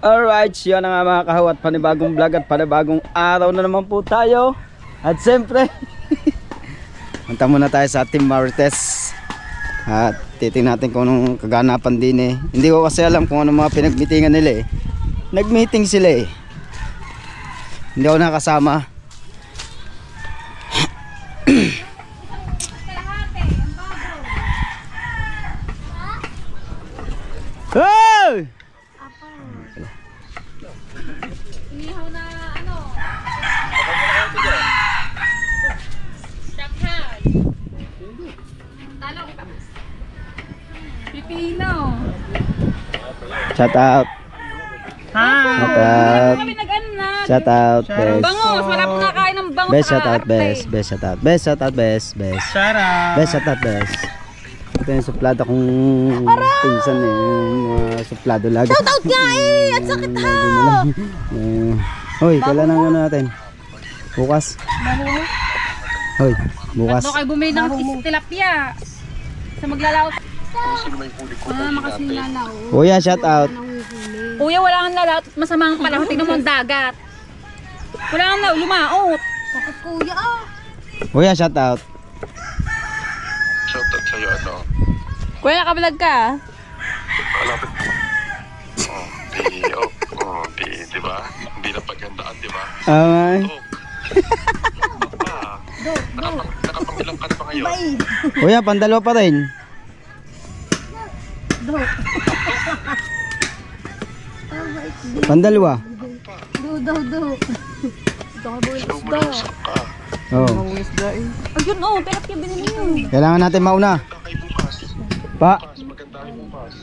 Alright, yun na nga mga kahawat, panibagong vlog at panibagong araw na naman po tayo. At siyempre, punta muna tayo sa Team Marites. At titingnan natin kung anong kaganapan din eh. Hindi ko kasi alam kung anong mga pinagmitingan nila eh. Nagmeeting sila eh. Hindi ako nakasama. Hey! Inihaw na ano? Shanghai. Talong. Pipino. Shout out. Hi. Kami nag-ano na. Shout out, best. Bangus, wala po nakain ng bangus. Best shout out, best. Best shout out. Best shout out, best. Best. Shout out. Best shout out, best. Ito yung suplado kong pinsan eh. Yung suplado lagi. Shout out nga eh. At sakit ha. Hoy, kailan ang ano natin? Bukas. Hoy, bukas. Ano kayo bumili ng tilapia? Sa maglalaot. Wala naman kasi nilalaot. Kuya, shout out. Kuya, wala kang lalaot. Masama ang panahon. Tingnan mo ang dagat. Wala kang lumaot. Bakit kuya ah? Kuya, shout out. Shout out sa'yo, ano? Kuya, nakabalag ka? Malapit po. Di ba? Hindi na paghandaan, di ba? Nakapangilang ka na ba ngayon? Kuya, pandalawa pa rin. Pandalawa. Do. Malusap ka. Oh. Ayun oh, tilapia binili niyo. Kailangan natin mauna. Kay bukas. Pa. Maganda kayo bukas.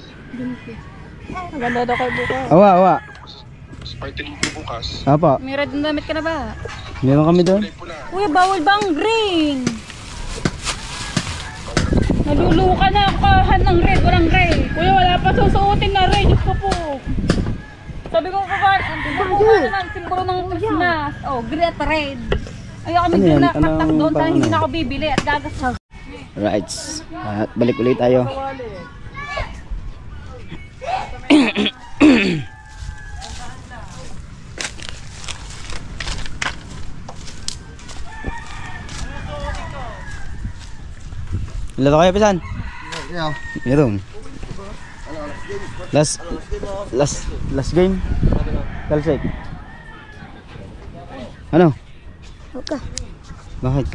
Maganda daw kayo bukas. Awa. Spartan mo bukas. Apa. May red na damit ka na ba? Meron kami doon. Kuya, bawal ba ang green? Naluluka na ako kahan ng red, walang gray. Kuya, wala pa susuotin na red. Diyos ko po. Sabi ko pa ng simbolo ng Christmas. Oh, green at red. Ayaw kami doon na katak doon dahil hindi na ako bibili at gagasal. Right. At balik ulit tayo. Lalo kayo pisan? Meron. Last game. Talsik. Ano? Okay. Bakit?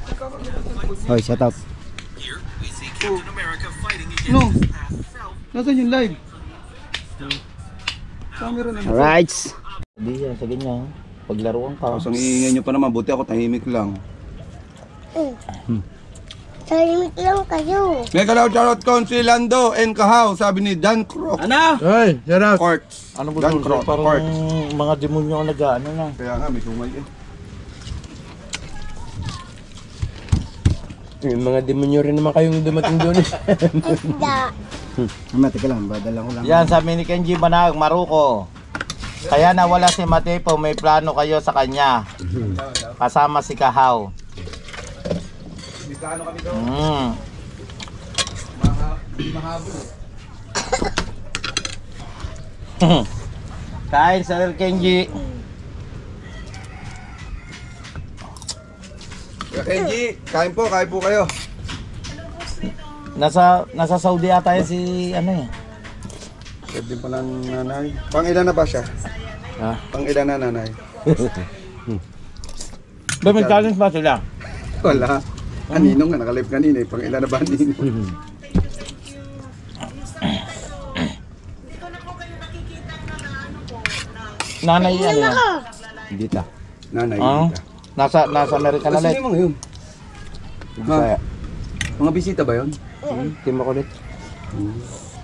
Hoy, shout out. No. Nasaan yung live? Camera na. Alright. Hindi yan, sa ganyan. Paglaruan ka. Ang iingay nyo pa naman, buti ako tahimik lang. Tahimik lang kayo. May kalaw charot kon si Lando and Kahaw, sabi ni Dan Croc. Ano? Hey, shout out. Courts. Ano ba Dan doon? Croc, Parang Courts. mga demonyo ang nag-ano na. Kaya nga, may kumay eh. Yung mga demonyo rin naman kayong dumating doon. Isda. Teka lang, badala ko lang. Yan, sabi ni Kenji Banag, Maruko. Kaya nawala si Matepo, may plano kayo sa kanya. Kasama si Kahaw. Kain sa Kenji. Kenji, kain po kayo. Nasa Saudi ata yan si ano eh. Pwede pa lang nanay. Pang-ilan na ba siya? Ha? Pang-ilan na nanay? Ba may challenge ba sila? Wala. Aninong nga, nakalive kanina eh. Pang-ilan na ba Aninong? Nanay ano yan? Hindi ta. Nanay. Ah? Nasa Amerika na Kasi ulit. yung mga yun. Ha? Mga bisita ba yun? Team ako ulit.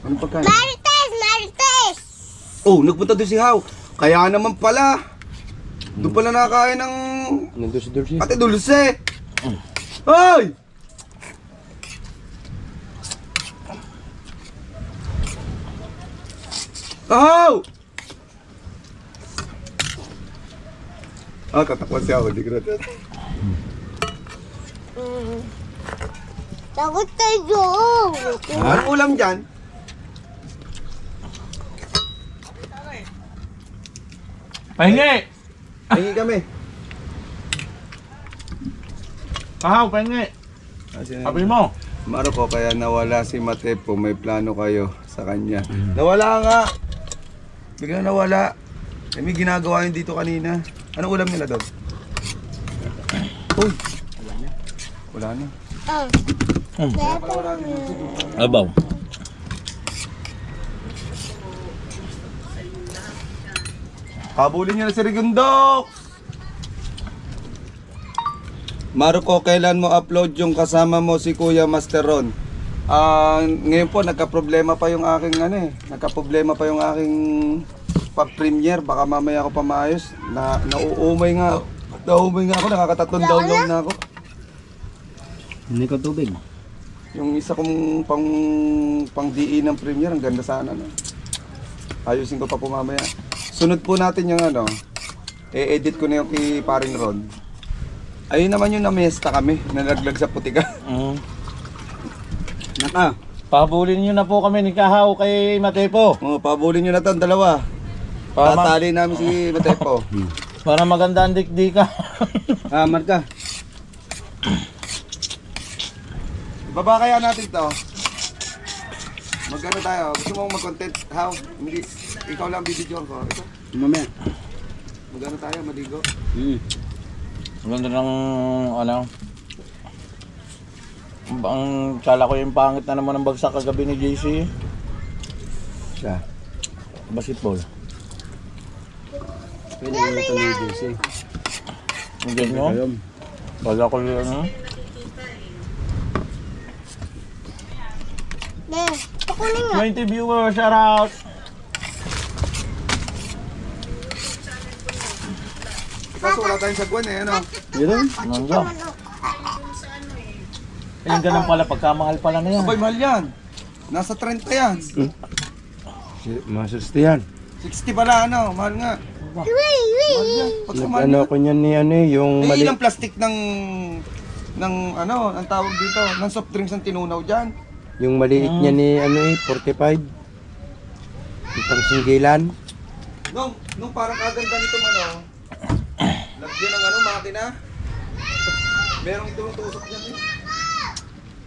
Ano pagkain? Marites! Oh, nagpunta doon si Haw. Kaya naman pala. Doon pala nakakain ng Nandun si Dulce. Ate Dulce. Hoy! Haw! Tatakwan siya ako. Hindi ko natin. Takot kayo. Ano ulam dyan? Pahingi! Hingi kami. Kahaw, pahingi. Sabi mo. Marco, kaya nawala si Matepo, may plano kayo sa kanya. Nawala nga. Biglang nawala. Eh, may ginagawa yun dito kanina. Anong ulam nila doon? Uy! Wala na. Abaw. Habulin niyo na si Rigundok! Marco, kailan mo upload yung kasama mo si Kuya Master Ron? Ngayon po, nagka-problema pa yung aking nagka-problema pa yung aking pag-premiere. Baka mamaya ako pa maayos. Nauumay nga ako, nakakatatlong download na ako. Hindi ko tubig. Yung isa kong pang DE ng premiere, ang ganda sana no. Ayusin ko pa po mamaya. Sunod po natin yung e-edit ko na yung kay Paring Ron. Ayun naman yung namesta kami, nalaglag sa putika. Naka. Pabulin nyo na po kami ni Kahaw kay Matepo. Pabulin nyo na to, dalawa. Tatali namin si Matepo. Para maganda ang dikdika. Marka. Baba kaya natin to. Magano tayo? Gusto mo mag-content? How? Hindi. Ikaw lang bibidyo ko. Ito. Mamaya. Magano tayo? Maligo? Ganda ng ang kala ko yung pangit na naman ng bagsak kagabi ni JC. Siya. Basketball. Pwede mo ito ni JC. Hindi nyo? Baga ko yun. Pakunin nga. 20 viewers, shout out! Kaso wala tayong sagwan ano? Yun? Mangga. Yung ganun pala, pagkamahal pala na yan. Abay, mahal yan. Nasa 30 yan. Masusti yan. 60 pala mahal nga. Mahal yan. Pagkamahal Ano yan. ko niyan ni yung Eh, mali. ilang plastic ng ang tawag dito, ng soft drinks ang tinunaw dyan. Yung maliit niya ni 45. Yung pangsinggilan. Nung parang kaganda nito lagyan ng makina. Merong itutusok dyan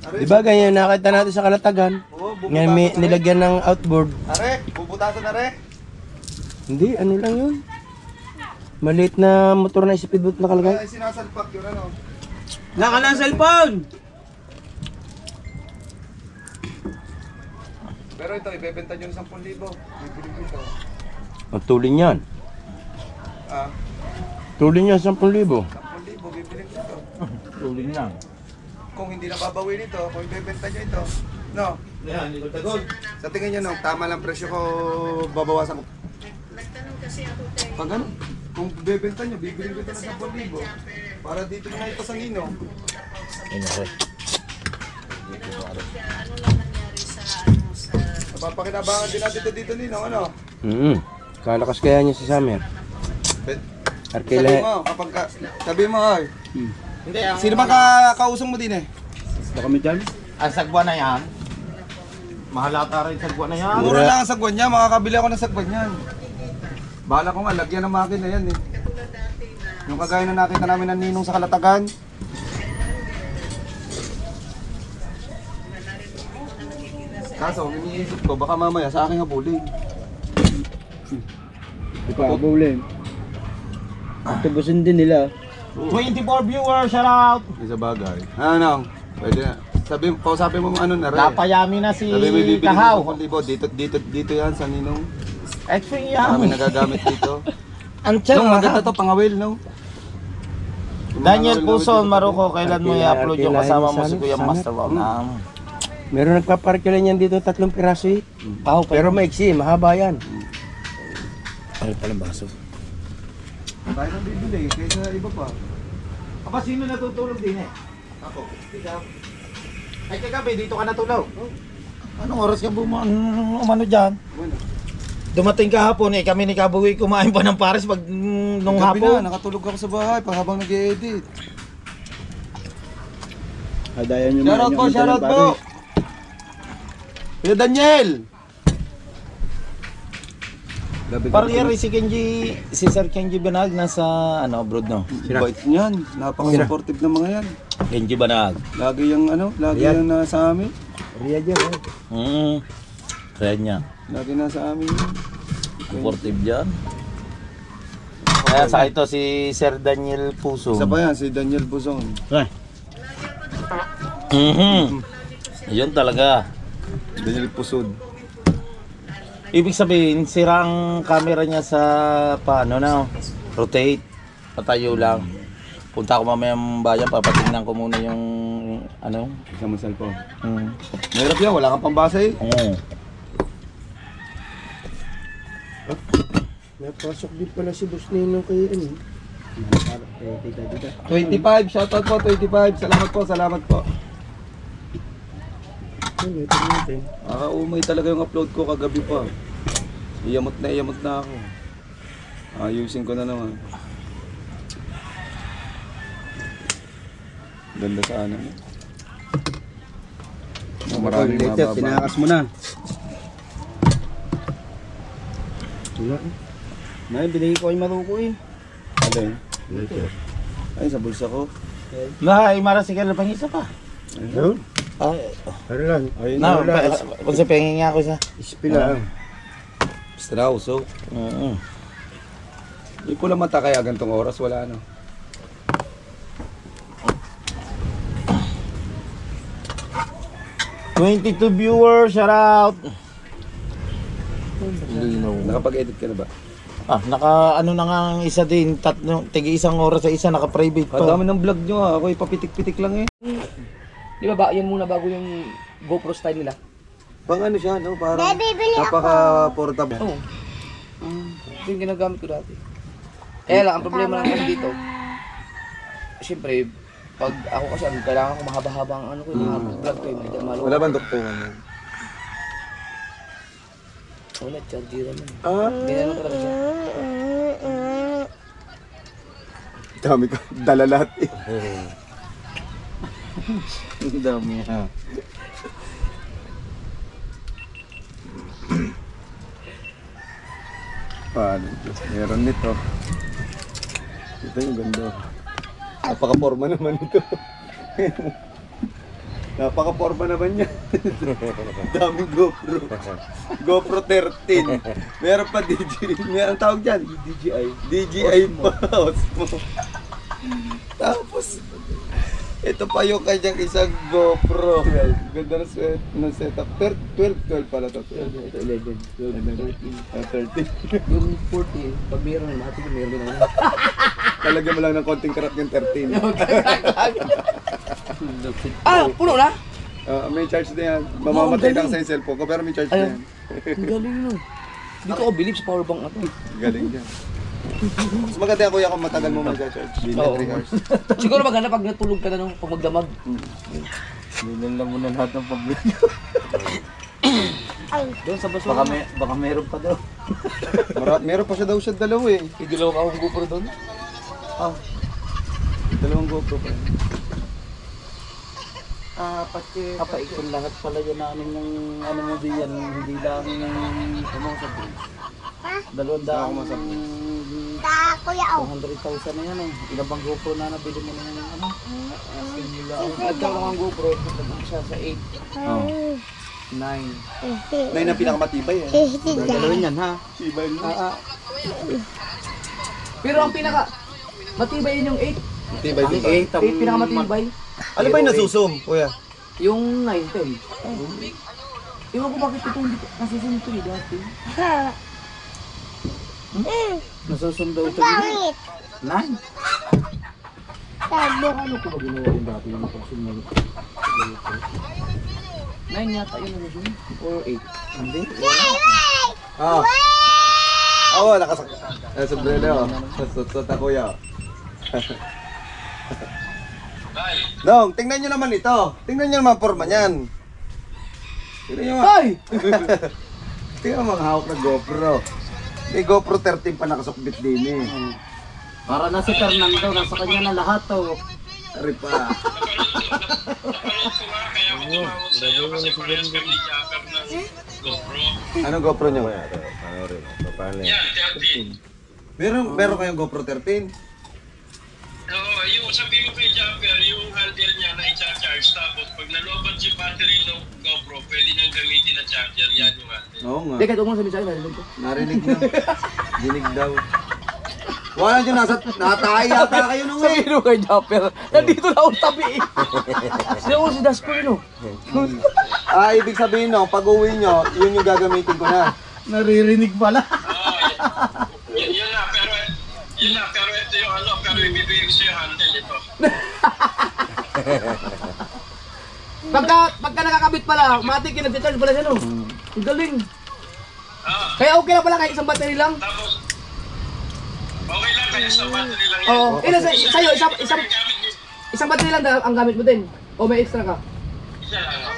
Di ba ganyan nakita natin sa Kalatagan? Oo, Ngayon may nilagyan ng outboard. Are, bubutasan na re. Hindi, ano lang yun. Maliit na motor na speedboat nakalagay. Ay, sinasalpak yun Naka ng cellphone! Pero ito, ibebenta nyo ng 10,000. Bibili ko ito. Ang tulin yan. Ah, Tulin yan 10,000. 10,000, bibili ko ito. Tuling lang. Kung hindi na babawi nito, kung ibebenta nyo ito, no? Yan, hindi ko tagol. Sa tingin nyo, tama lang presyo ko, babawasan ko. Nagtanong kasi ako tayo. Pag ano, kung bebenta nyo, bibili ko ito ng 10,000. Para dito na ito sa ninong. Ayun ako. Napapakinabangan din natin ito dito ninong, ano? Kalakas kaya niya si Summer. Sabi Arkela. mo, sabi mo, ay. Hindi, Sino ba kausong mo din Baka kami dyan? ang sagwa na yan. Mahalata rin sagwa na yan. Mura lang ang sagwan niya, makakabili ako ng sagwan niyan. Bahala ko nga, lagyan ng makina yan Yung kagaya na nakita namin ng ninong sa Kalatagan. Kaso, iniisip ko, baka mamaya sa aking habulin. Ipabulin. Tubusin din nila. 24 viewers, shout out! Isa bagay. Ano? Pwede na. Sabi mo na rin. Napayami na si Sabi mo bibili Kahaw. ng 10,000. Dito yan sa ninong. Extreme Kami yan. nagagamit dito. Ang Nung maganda to, pangawil, no? Daniel Puson, Maruko, kailan mo i-upload yung kasama mo si Kuya Sana. Master Ron? Meron nagpaparkila niyan dito 3 piraso eh. Kahaw pa. Pero maiksi, mahaba yan. Ay, palang baso. Tayo nang bibili, kaysa iba pa. Aba, sino natutulog din eh? Ako. Ikaw. Ay, kagabi, dito ka natulog. Anong oras ka umano dyan? Bueno. Dumating kahapon eh, kami ni Kabuwi kumain pa ng pares pag nung Gabi hapon. na, nakatulog ako sa bahay pag habang nag-i-edit. Hadayan nyo Shoutout po, shoutout po! Kuya Daniel! Parang yari si Kenji, si Sir Kenji Banag nasa abroad no. Bait niyan. Napaka-supportive ng mga yan. Kenji Banag. Lagi yung lagi yung nasa amin. Ria dyan, Kaya niya. Lagi nasa amin yan. Supportive dyan. Kaya sa ito si Sir Daniel Puso. Isa pa yan, si Daniel Buzon. Yun talaga. Daniel Pusod. Ibig sabihin, sira ang camera niya sa rotate. Patayo lang. Punta ako mamayang bayan, papatingnan ko muna yung Isa mo cellphone. Mahirap yan, wala kang pambasa eh. Napasok din pala si Boss Ninong kay 25, shoutout po, 25. Salamat po. Umay talaga yung upload ko kagabi pa. Iyamot na ako. Ayusin ko na naman. Ganda sana. Maraming mababa. Tinakas mo na. Wala. May binigay ko kay Maruko eh. Alin? Ay, sa bulsa ko. Mara si Carlo pang isa pa. Ayun. Ano lang? Ayun Na, na. kung sa pengin nga ako isa. Ispila. Strauss, Hindi ko lang mata kaya gantong oras, wala 22 viewers, shout out. Nakapag-edit ka na ba? Na nga ang isa din, tigi isang oras sa isa, naka-private pa. Kadami ng vlog nyo ako ipapitik-pitik lang eh. Di ba yan muna bago yung GoPro style nila? Pang siya, parang Daddy, bili ako. napaka-portable. Oo. Ito yung ginagamit ko dati. Kaya lang, ang problema lang kasi dito, siyempre, pag ako kasi, kailangan ko mahaba-haba ang yung mga vlog ko, medyo malo. Wala bang doktungan yun? Wala, charger naman. Ganyan talaga siya. Dami ko, dala lahat eh. Ang dami. Paano? Meron nito. Ito yung ganda. Napaka-forma naman ito. Napaka-forma naman niya. Daming GoPro. GoPro 13. Meron pa meron tawag dyan. DJI pa. Osmo. Tapos, ito pa yung kanyang isang GoPro. Ganda ng setup. 12 pala to. 11, 12, 13. Yung 14, pag meron na, mahati ko meron din ako. Talagyan mo lang ng konting karat yung 13. Puno na? May charge na yan. Mamamatay lang sa yung cellphone ko pero may charge na yan. Ang galing no. Dito ako believe sa power bank na to. Galing yan. Mas maganda yan kuya kung matagal mo mag-charge. Hindi na 3 hours. Siguro maganda pag natulog ka na nung pag magdamag. Bilan lang muna lahat ng pablik. Doon sa basura. Baka meron pa daw. Meron pa siya daw siya dalawa eh. Idalaw ka akong GoPro doon. Dalawang GoPro pa. Kapaikon lahat pala yan namin ng mo diyan, hindi lang yung sumusabay. 200,000 Kuya, 200,000 na yan eh. Ilang bang GoPro na nabili mo na yan Nagkaroon lang ang GoPro, nagkaroon siya sa 8, 9. Na yun ang pinakamatibay eh. Galawin yan ha. Tibay mo. Pero ang pinaka matibay yun yung 8. Matibay din ba? 8 pinakamatibay. Ano ba yung nasusum kuya? Yung 9, 10. Ewan ko bakit ito hindi nasusunod ito eh dati. Nasusundo ito. pangit. 9. Sabi. Ano ko ba ginawa yung dati yung nasusunod? 9 yata yun nasusunod. Or 8. Hindi. Oo, nakasak. Sombrero. Sa kuya. Dong, tingnan nyo naman ito. Tingnan nyo naman forma niyan. Tingnan nyo Ay! Tingnan mo mga hawak na GoPro. May GoPro 13 pa nakasukbit din eh. Para na si Fernando, nasa kanya na lahat to. Ari pa. GoPro. Ano GoPro nyo? Yan, 13. Meron kayong GoPro 13? Oo, yung sabi mo kay Jumper, yung handle niya na i-charge, tapos pag nalobat yung battery ng GoPro, pwede nang gamitin na charger. Yan yung handle. Oo nga. Teka, ito mo sabi sa'yo, narinig ko. Narinig na. Dinig daw. Wala dyan, natay yata kayo nung Sino kay Jumper? Nandito na akong tabi eh. Sino si Daspo yun, oh. Ibig sabihin no, pag uwi nyo, yun yung gagamitin ko na. Naririnig pala. Oo, yun na, pero ito yung ano, pero ibibigay ko sa'yo handle ito. Pagka nakakabit pala, matik yung nag-charge pala siya, no? Ang galing. Ah, Kaya okay na pala kahit isang battery lang. tapos, okay lang kaya sa battery lang yan. Oo. Sa'yo, Gamit mo, isang battery lang ang gamit mo din. O may extra ka? isa lang.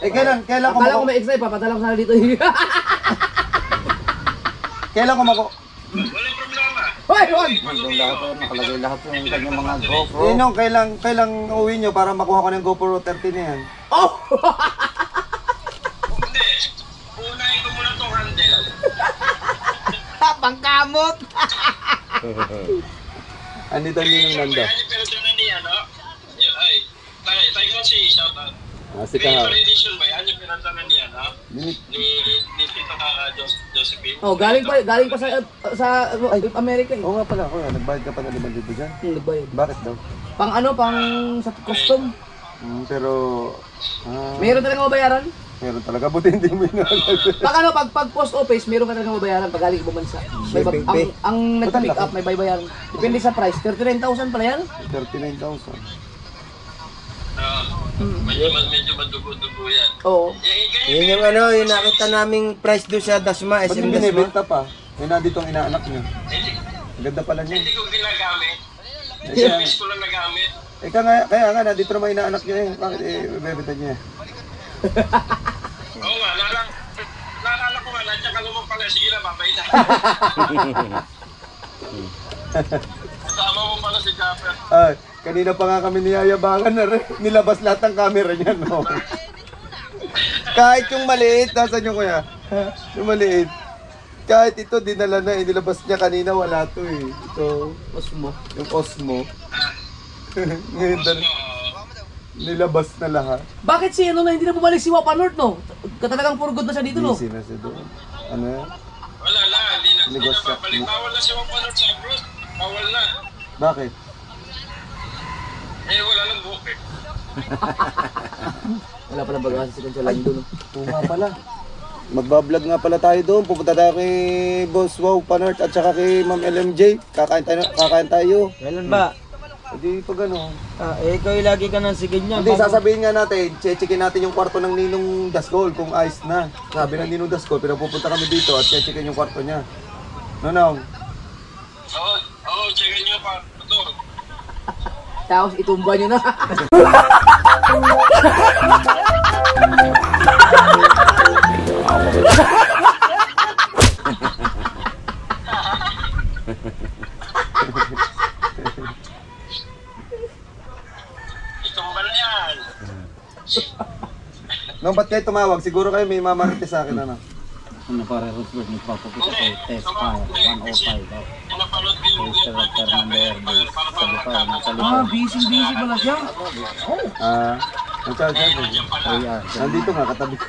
Isa lang. Kailan ko Akala ko may extra, ipapadala ko sana dito. Kailan ko Walang problema. Hoy, wag! Nakalagay lahat yung kanyang mga GoPro. Ninong, kailang uwi nyo para makuha ko ng GoPro 13 na yan? Oh! Hindi, unahin ko muna itong handle. Pangkamot! Andito ang Ninong Nando. Yan yung pinagdanan niya, no? Ay, tayo ko si shoutout. Si May Kahar. edition ba? Yan yung pinagdanan niya, no? Ni Tito Josephine. Oh, galing pa sa Amerika eh. Oo nga pala, nagbayad ka pa na 5,000 dyan. Nagbayad. Bakit daw? Pang sa custom. Pero, Meron talaga mabayaran? meron talaga. Buti hindi mo inaalala. Pag post office, meron ka talaga mabayaran pag galing ibang bansa. Ang nag-pick up may bayaran. Depende sa price. 39,000 pala yan? 39,000. Medyo madugo-dugo yan. Oo. Yun yung ano, yung nakita naming price doon sa Dasma, Ba't SM yung Dasma. binibenta pa? May nandito ang inaanak niyo. Ang ganda pala niya. Hindi ko ginagamit. Eh, kaya, Service ko lang nagamit. kaya nga, nandito naman inaanak niyo eh. Bakit bebenta niya? Oo nga, naalala ko nga, nandiyan ka lumang pala. Sige na, babay na. Kasama mo pala si Japper. Kanina pa nga kami niyayabangan na rin. Nilabas lahat ng camera niya, no? Kahit yung maliit, nasan yung kuya? Yung maliit. Kahit ito, dinala na eh. Nilabas niya kanina, wala to eh. Ito, Osmo. yung Osmo. Ngayon, nilabas na lahat. Bakit si ano na hindi na bumalik si Wapa North, no? Talagang for good na siya dito, no? Busy na siya doon. Ano yan? Wala na, hindi na Negosyo. babalik. Bawal na si Wapanot sa abroad. Bawal na. Bakit? Wala lang buhok eh. Wala pala baga si Concha lang doon. Tuma pala. Magbablog nga pala tayo doon. Pupunta tayo kay Boss Wow Panort at saka kay Ma'am LMJ. Kakain tayo. Kailan ba? Hindi pa gano'n. Ikaw yung lagi ka nang sigid niya. Hindi, sasabihin nga natin, checkin natin yung kwarto ng Ninong Dasgol kung ayos na. Sabi ng Ninong Dasgol, pinapupunta kami dito at checkin yung kwarto niya. Nonong? Oo, checkin nyo pa. Ito. Tapos itumba nyo na. Itong ba na yan? Nung ba't kayo tumawag? Siguro kayo may mamarites sa akin, ano? Ano para Rosberg, nagpapakita ko, test fire, 105 daw. Pinapanood ko yung Register number, sabi pa, nasa likod. Busy pala siya. Ang charge natin. Nandito nga, katabi ko.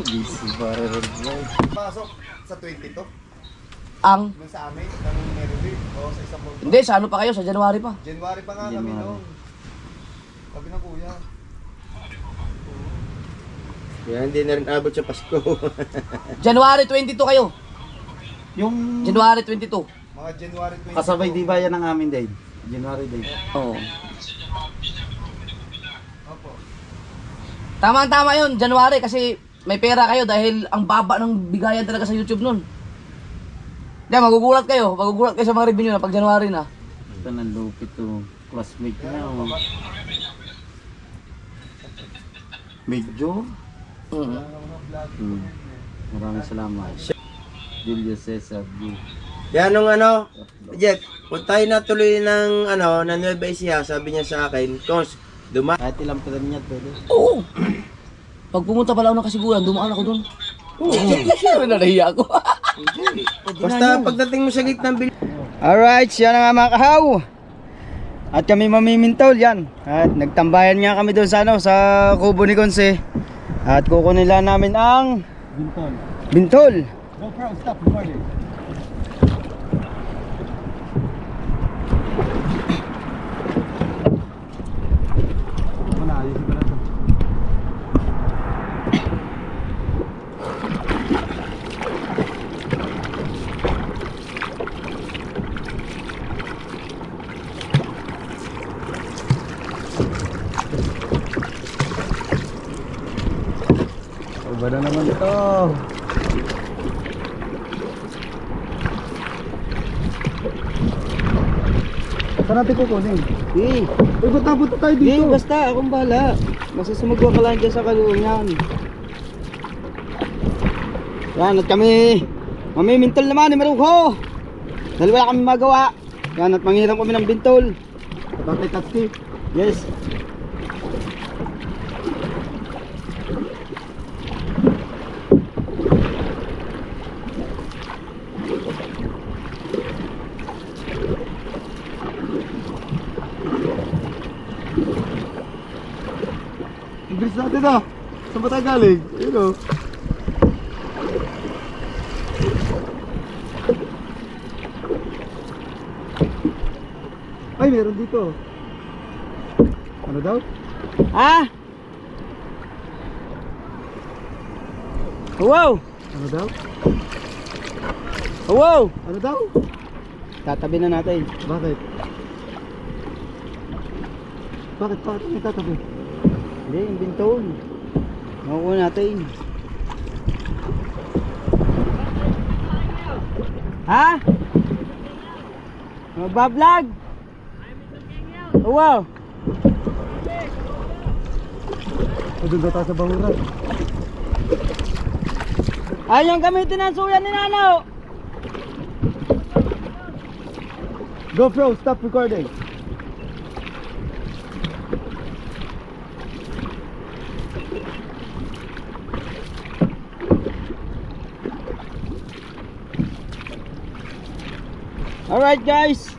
Busy para Rosberg. Pasok sa 22? Ang? Doon sa amin, nang nire-review. O sa isang buwan. Hindi, sa ano pa kayo? Sa January pa. January pa nga kami noon. Sabi ng kuya. Kaya hindi na rin abot sa Pasko. January 22 kayo. Yung January 22. Mga January 22. kasabay di ba yan ang amin day? January day. Oo. Opo. Tama yun, January kasi may pera kayo dahil ang baba ng bigayan talaga sa YouTube nun. Diyan, magugulat kayo sa mga review nyo na pag January na. Ito nang lupit to. Classmate ko na. Oh. Medyo. Maraming salamat. Julius Cesar. Kaya nung ano, Jack, kung tayo natuloy ng ano, na Nueva Ecija, sabi niya sa akin, Kons, Kahit ilang pera niya pwede. Oo. Pag pumunta pala ako ng Kasiguran, dumaan ako doon. Oo, siyempre nahiya ako. Basta pagdating mo sa gate ng bil... Alright, siya na nga mga kahaw. At kami mamimintol yan. At nagtambayan nga kami doon sa ano, sa kubo ni Konse. At kukunin lang namin ang bintol. GoPro, stop recording. Iba na naman ito. Saan natin kukunin? Eh, Ba't napunta tayo dito? basta akong bahala. Basta sumagwa ka lang dyan sa kalungan. Yan, at kami mamimintol naman ni Maruko. Dahil wala kami magawa. Yan, at manghiram kami ng bintol. Tatay Tatsi. Yes. Bilis natin ah. Saan ba tayo galing? Yun o. Ay, meron dito. Ano daw? Ah! Wow! Ano daw? Wow! Ano daw? Tatabi na natin. Bakit? Bakit may tatabi? Hindi, yung bintol. Makukuha natin. Ha? Magbablog? Oh, wow! Doon daw tayo sa banguran. Ayong gamitin ang suya ni Nano! GoPro, stop recording. Alright guys!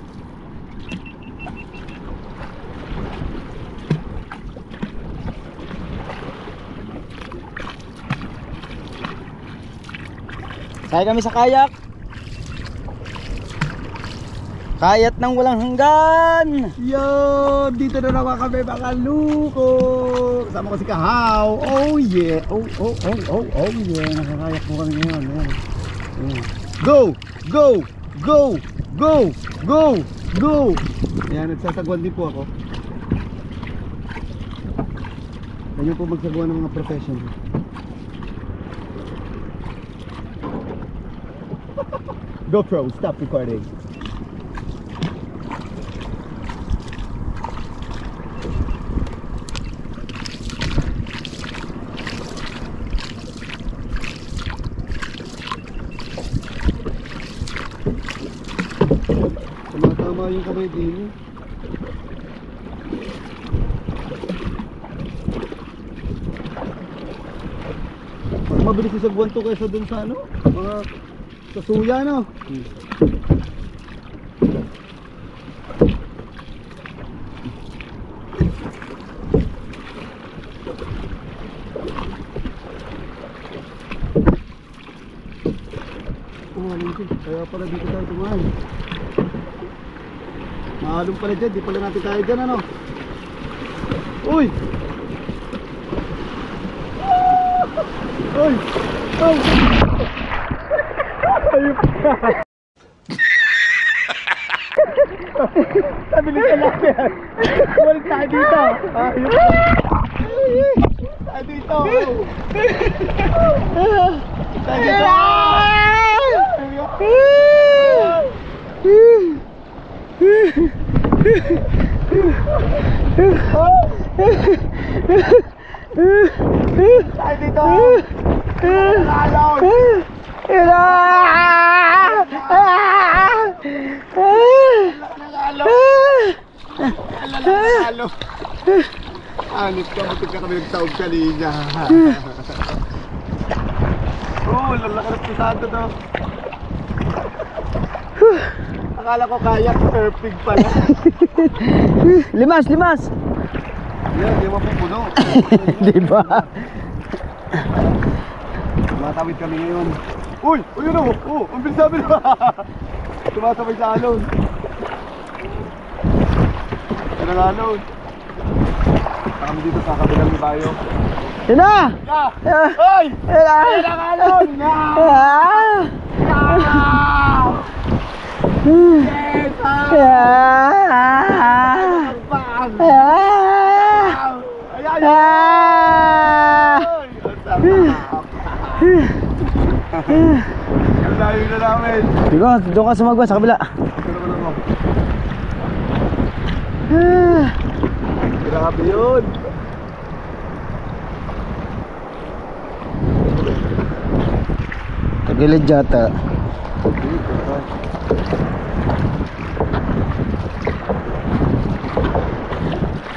Sakay kami sa kayak. Kayat ng walang hanggan. Yo, dito na naman kami mga luko. Kasama ko si Kahaw. Oh yeah. Oh yeah. Nakakayak mo kami ngayon. Ayan. Go! Go! Go! Go! Go! Go! Ayan, nagsasagwan din po ako. Ganyan po magsagwan ng mga profession. GoPro, stop recording. Tumatama yung kamay din. Mas mabilis yung sagwan to kaysa dun sa ano? Mga sa suya no? Kaya pala dito tayo tumahan. Maalong pala dyan, di pala natin tayo dyan ano. Uy! Uy! Oh! Ayup ka! Sabili ka lang yan! Balik tayo dito! Ayup ka! Tayo dito! Tayo dito! Tayo dito! Nalalaw! Nalalaw! Anit ka, buti ka kami nagtaog kanina. Lalaki ng pisado to. Akala ko kaya, perfect pala. Limas! Yan, di mo pupuno. Di ba? Tumatawid kami ngayon. Uy! Yun o! Ang bilis namin! Tumatawid sa alon. Yan ang alon. Kami dito sa kabilang ibayo. Yan na! Ay! Yan na! Yan ang alon! Ang layo na namin. Digo, doon ka sumagwa sa kabila. Grabe yun. Tagilid yata.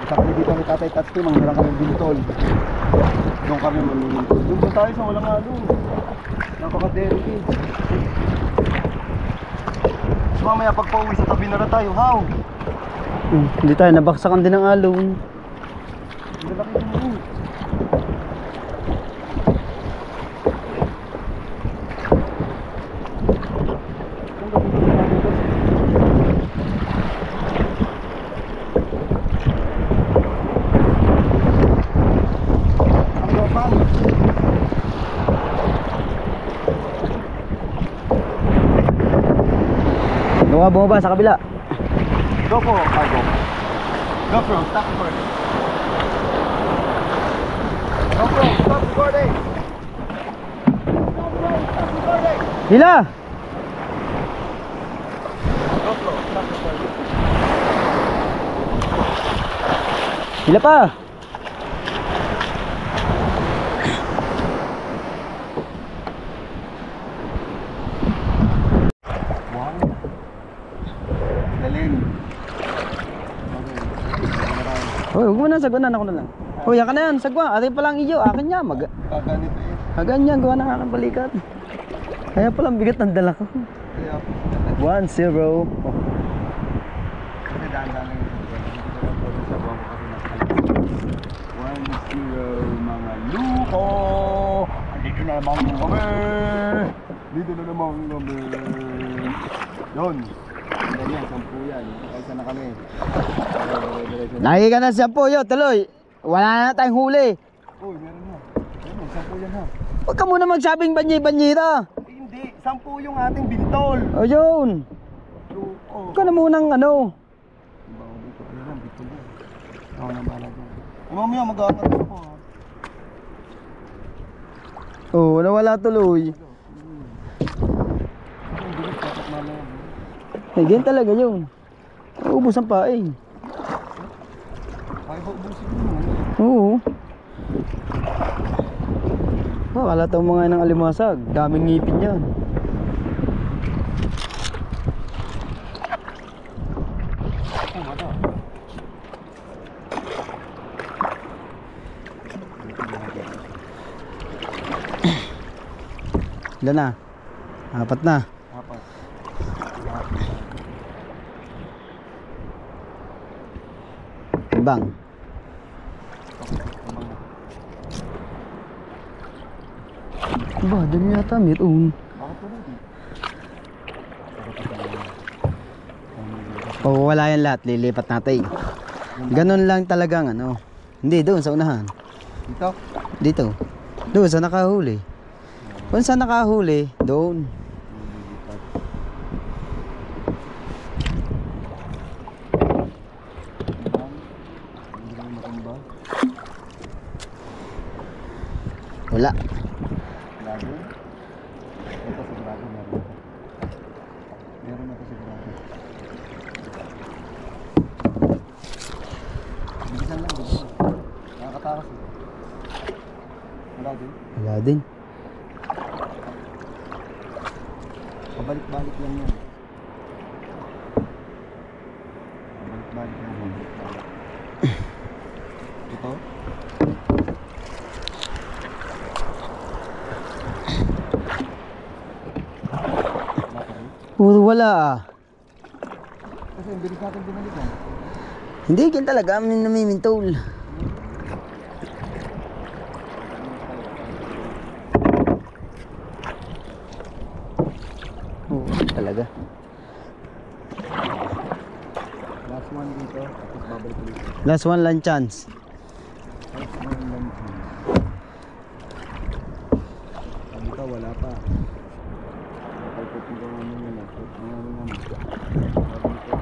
Sakli dito ni Tatay Tatsi, manghilang kami bintol. Doon kami manunod. Doon tayo sa walang alon. Napaka-derby. So mamaya pag pauwi sa tabi na tayo, how? Hindi tayo, nabaksakan din ng alon. Lalaki din mo. Doon ka bumaba sa kabila. Go po, cargo. Go bro, stop recording. Go bro, stop recording. Go bro, stop recording. Hila! Go bro, stop recording. Hila pa! Hoy, huwag mo na, sagwanan ako na lang. Hoy, akin na yan, sagwa. Atin palang iyo, akin niya. Kaganito eh. Ganyan, gawa ng aking balikat. Kaya palang bigat ng dala ko. 1-0. Oh. Kasi dahan-dahan lang yung sa buwan ko kasi 1-0 mga luko. Dito na naman kami. Dito na naman kami. Yun. Ganyan, 10 yan. Kaysa na kami. Lagi ka na sa puyo, tuloy. Wala na tayong huli. Uy, meron na. Ayun, 10 yan ha. Huwag ka muna magsabing banyi-banyita. Hindi, 10 yung ating bintol. O yun. Luko. Huwag ka na munang ano. Oo na bala dyan. Mamaya mag-aangat ako ha. Oo, nawala tuloy. Ganyan talaga yun. Ubus ang paing. Ay, ubusin mo. Oo. Akala tao mga ng alimasag. Daming ngipin yan. Ilan na? 4 na. 4. Bang. Ba, dami yata meron. O wala yan lahat, lilipat natin. Ganon lang talagang ano. Hindi, doon sa unahan. Dito? Dito. Doon sa nakahuli. Kung sa nakahuli, doon. Wala. Sigurado? Ito sigurado meron. Meron na ito sigurado. Bilisan lang, bilisan. Nakakatakas eh. Wala din. Wala din. Pabalik-balik lang yan. Pabalik-balik lang yan. ito. Puro wala ah. Kasi ang bilis natin binalikan. Hindi, yan talaga amin namimintol. Oo, talaga. Last one dito, tapos babalik ulit. Last one lang chance. Last one lang. Sabi ka, wala pa. Pagputin ko naman yun lang. Nangyari naman. Sabi ko.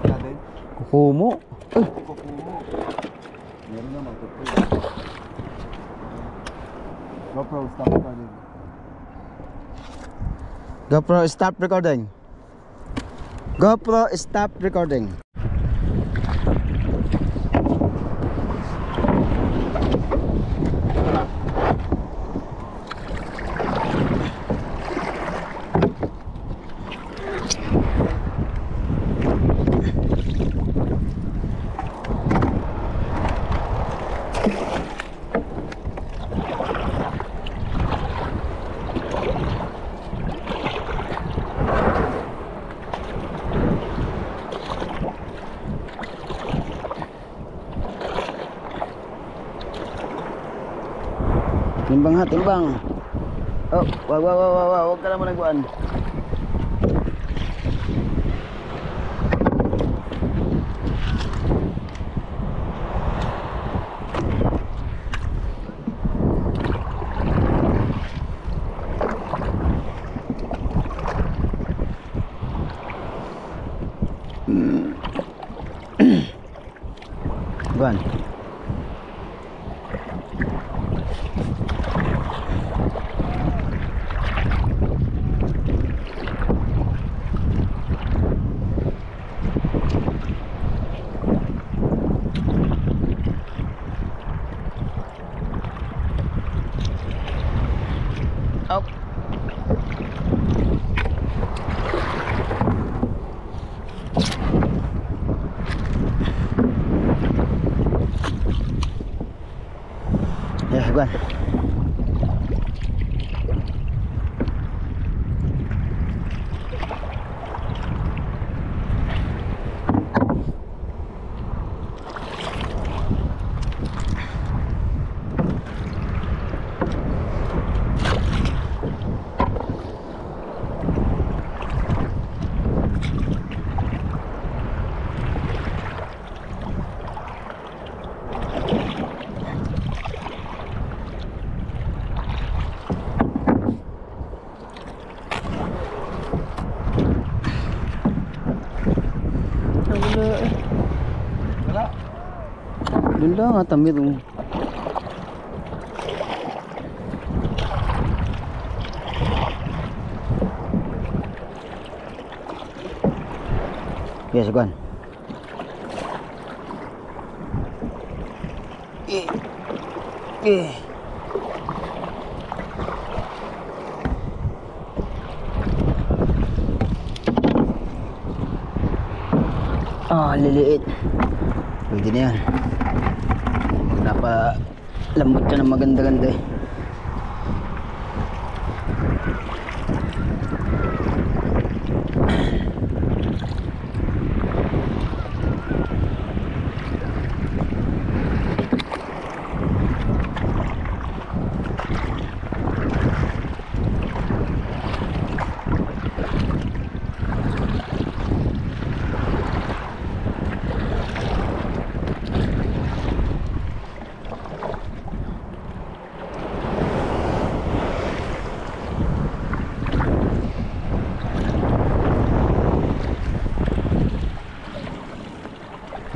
Natin? Kukumo. Ay, Kukumo. Meron naman, kukumo. GoPro, stop recording. GoPro, stop recording. GoPro, stop recording. Timbang ha, timbang. Oh, wag wag ka naman nagbuan. Buan. Up. Ya, Guan. Wala. Doon lang nga tamid mo. Yes, Guan. Ah, liliit. Pwede na yan. Napalambot siya ng maganda-ganda eh.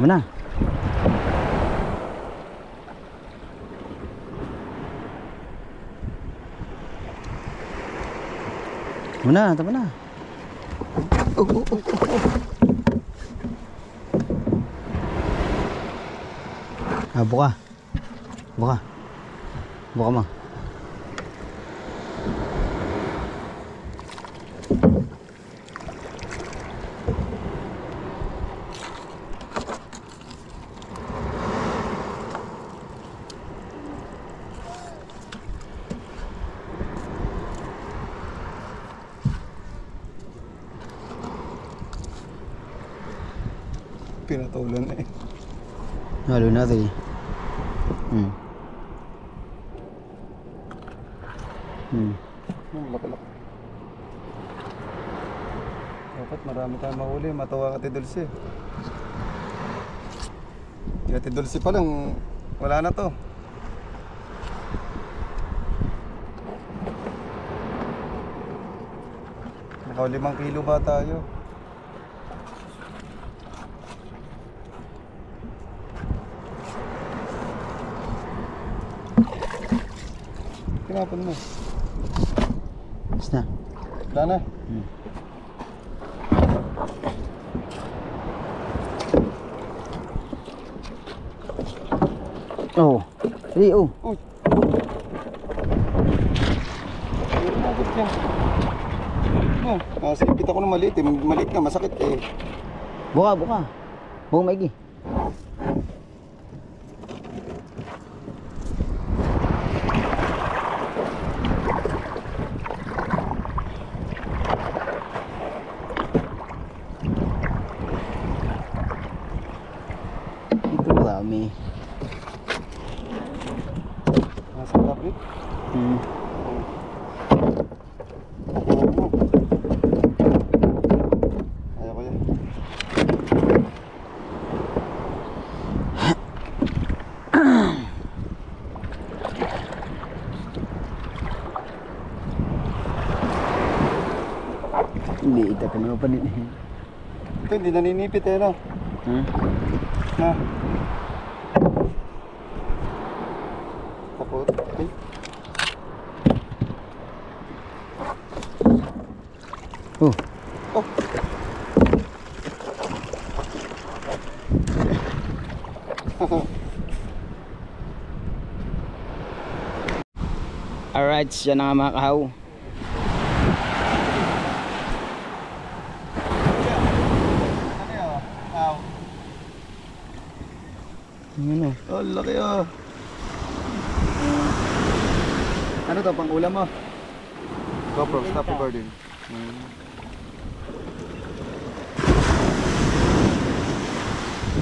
Mana? Mana? Tak mana? Ah, buka. Buka. Buka mo. Pinatulan eh. Halo natin. Laki-laki. Dapat marami tayong mahuli. Matawa ka Ate Dulce. Yung Ate Dulce pa lang, wala na to. Naka 5 kilo ba tayo? Tinapon mo. Tapos na. Wala na. Oh. Sige, oh. Nakakit yan. Nasipit ako ng maliit eh. Maliit nga, masakit eh. Buka, buka. Buka maigi. Ito marami. Nasa tablet. Ayaw ko yan. Hindi, ito ka naman panin. Ito hindi naninipit eh no. Na. Tapos. Okay. Oh. Oh. Alright, yan na nga mga kahaw. Ano? Oh, laki oh. Ano to, pang ulam mo? GoPro, stop recording.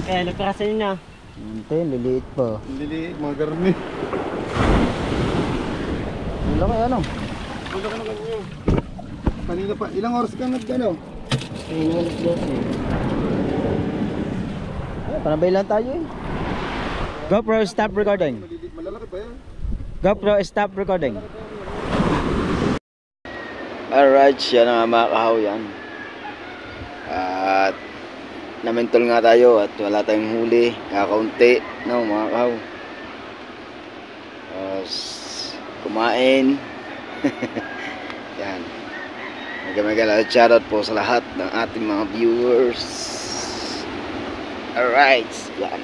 Kaya nagkakasin na. Ante, liliit pa. Lili, mga garni. Ang laki ano? Ang laki ng ganyo. Kanina pa, ilang oras ka nag-ano? Panabay lang tayo eh. GoPro, stop recording. Malalaki pa yan. GoPro, stop recording. Alright, yan ang mga kahaw yan. At namentol nga tayo at wala tayong huli. Kakaunti, no mga kahaw. Kumain. Yan. Mega shoutout po sa lahat ng ating mga viewers. Alright, yan.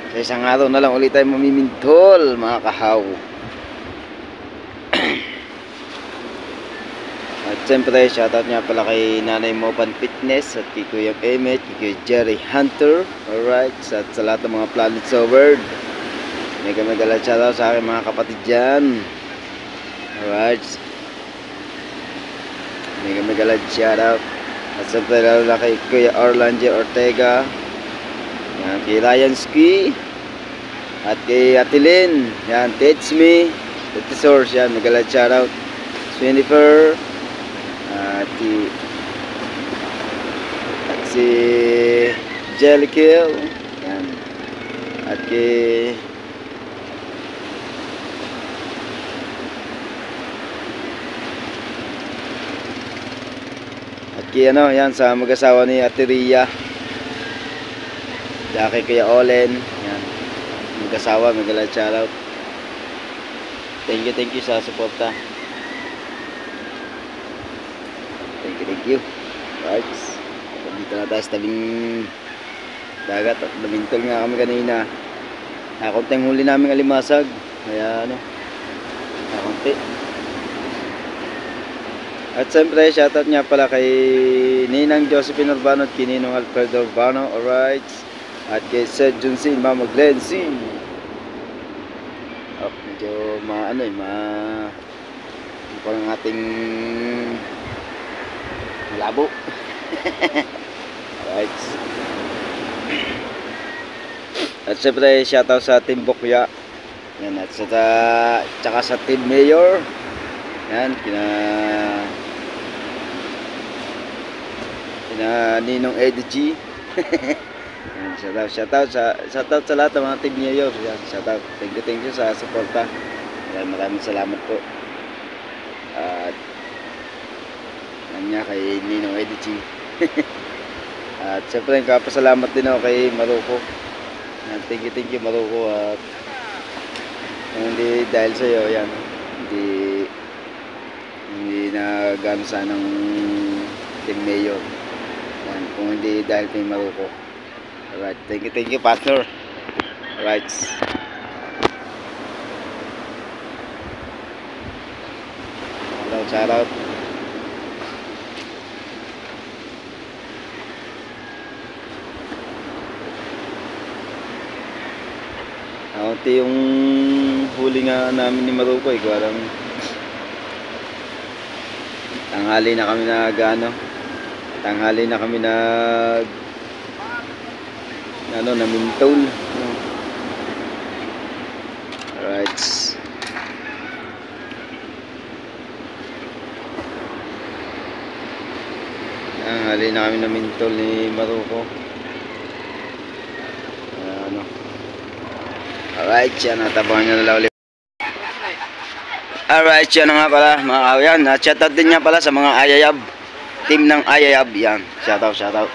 Sa isang araw na lang ulit tayo mamimintol mga kahaw. At siyempre shoutout nga pala kay Nanay Mopan Fitness at kay Kuya Emmet, kay Kuya Jerry Hunter. Alright, at sa lahat ng mga planets sa world. Mega shoutout sa aking mga kapatid dyan. Alright, mega shoutout. At siyempre lalo na kay Kuya Orlando Ortega, yan, kay Ryan Ski, at kay Atilin, yan, Teach Me, Tete Source, yan, mega shoutout. Swinifer, at si Jellykill, yan, at kay ano, yan sa mag-asawa ni Ate Ria, kay Kuya Olen, yan, mag-asawa, mega shoutout. Thank you sa suporta. Thank you. Right. Dito na tayo sa tabing dagat at namintol nga kami kanina. Nakakunting huli namin alimasag. Kaya ano, nakakunti. At siyempre, shoutout nga pala kay Ninang Josephine Urbano at Kininong Alfredo Urbano. Alright. At kay Sir Junsin, Mama Glensin. Oh, medyo parang ating malabo. Right. At syempre, shoutout sa Team Bokya. Yan, at tsaka sa Team Mayor. Yan, kina Ninong Eddie G. Yan, shoutout sa lahat ng mga Team Mayor. Yan, shoutout. Thank you sa suporta. Yan, maraming salamat po. At kanya kay Ninong Eddie G. At syempre, kapasalamat din ako kay Maruko. Thank you Maruko. At hindi dahil sa iyo yan, hindi na gano'n sanang Team Mayor yan, kung hindi dahil kay Maruko. Alright, thank you partner. Alright, shout out. Ito yung huli nga namin ni Maruko eh. Parang tanghali na kami namintol. Alright. Tanghali na kami namintol ni Maruko. Alright, yan, natabangan nyo na lang ulit. Alright, yan nga pala mga kawayan. Shoutout din nga pala sa mga Ayayab, team ng Ayayab. Yan, shoutout.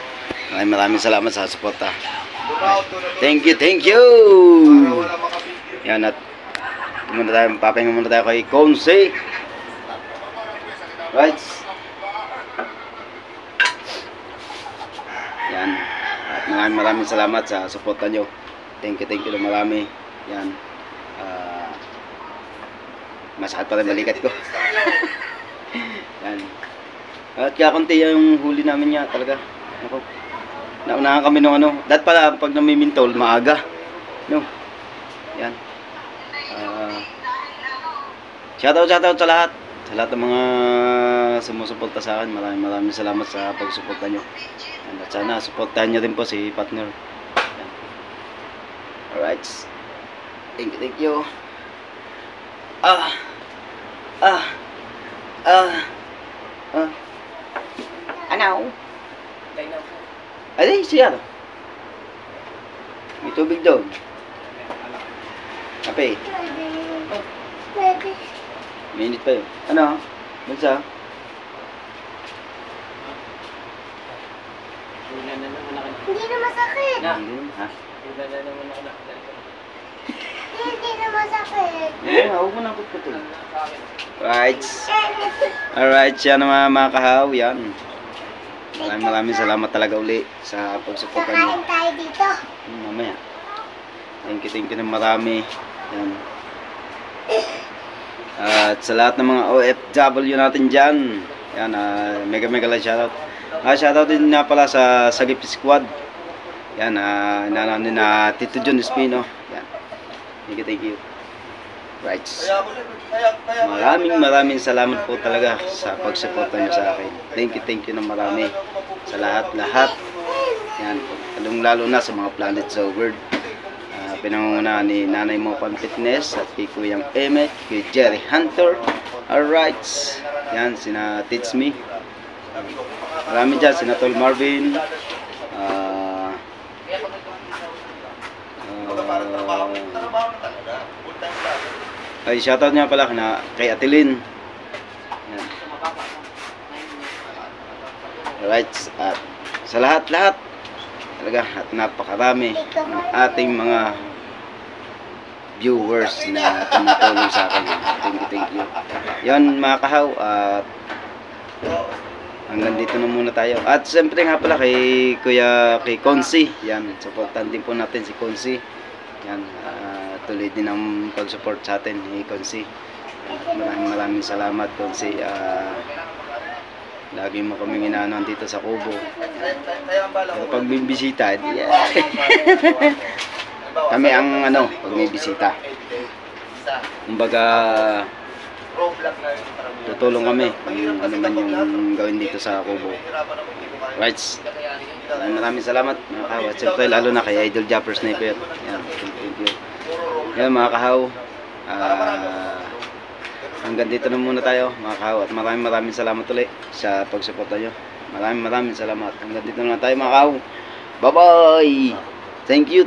Maraming salamat sa suporta. Thank you. Yan, at papahinga muna tayo kay Konse. Right. Yan, at maraming salamat sa suporta nyo. Thank you na marami. Yan. Masakit pa rin balikat ko. Yan. At kakunti yung huli namin niya talaga. Ako. Naunahan kami nung ano. Dahil pala pag namimintol, maaga. No. Yan. Shoutout sa lahat. Sa lahat ng mga sumusuporta sa akin. Maraming salamat sa pagsuporta nyo. At sana suportahan nyo din po si partner. Yan. Alright. Thank you. Ano? Ay, siya. May tubig doon. Kape. Minit pa yun. Ano? Bansa? Hindi na masakit. Ha? Hindi na masakit. Huwag mo nang putputol. Right. Alright, yan mga kahaw. Yan. Maraming salamat talaga uli sa pagsuporta niyo. Kakain tayo dito. Mamaya. Thank you na marami. Yan. At sa lahat ng mga OFW natin dyan. Yan, mega lang shoutout. Shoutout din na pala sa Sagip Squad. Yan, nananin na Tito John Espino. Yan. Thank you. Right. Maraming salamat po talaga sa pagsuporta niyo sa akin. Thank you na marami sa lahat. Yan, lalo na sa mga Planet Zoo World. Pinangungunahan ni Nanay Mo Pan Fitness at kay Kuyang Emet, kay Jerry Hunter. Alright. Yan, sina Teach Me. Marami dyan, sina Tol Marvin. Ay, shoutout niya pala kay Atilin. Yan. Alright, at sa lahat talaga, at napakarami ng ating mga viewers na tumutulong sa akin. Thank you. Yan mga kahaw, at hanggang dito na muna tayo. At siyempre nga pala kay Konsi. Yan, supportan din po natin si Konsi. Yan, tuloy din ang pag-support sa atin ni Konsi. Maraming salamat Konsi. Lagi mo kaming inaanoan dito sa Kubo. Pero pag may bisita, kami ang pag may bisita. Kumbaga tutulong kami kung ano man yung gawin dito sa Kubo. Right. Maraming salamat mga kahaw. At siyempre lalo na kay Idol Japper Sniper. Yan, thank you. Yan mga kahaw. Hanggang dito na muna tayo mga kahaw. At maraming salamat ulit sa pagsuporta nyo. Maraming salamat. Hanggang dito na tayo mga kahaw. Bye bye. Thank you.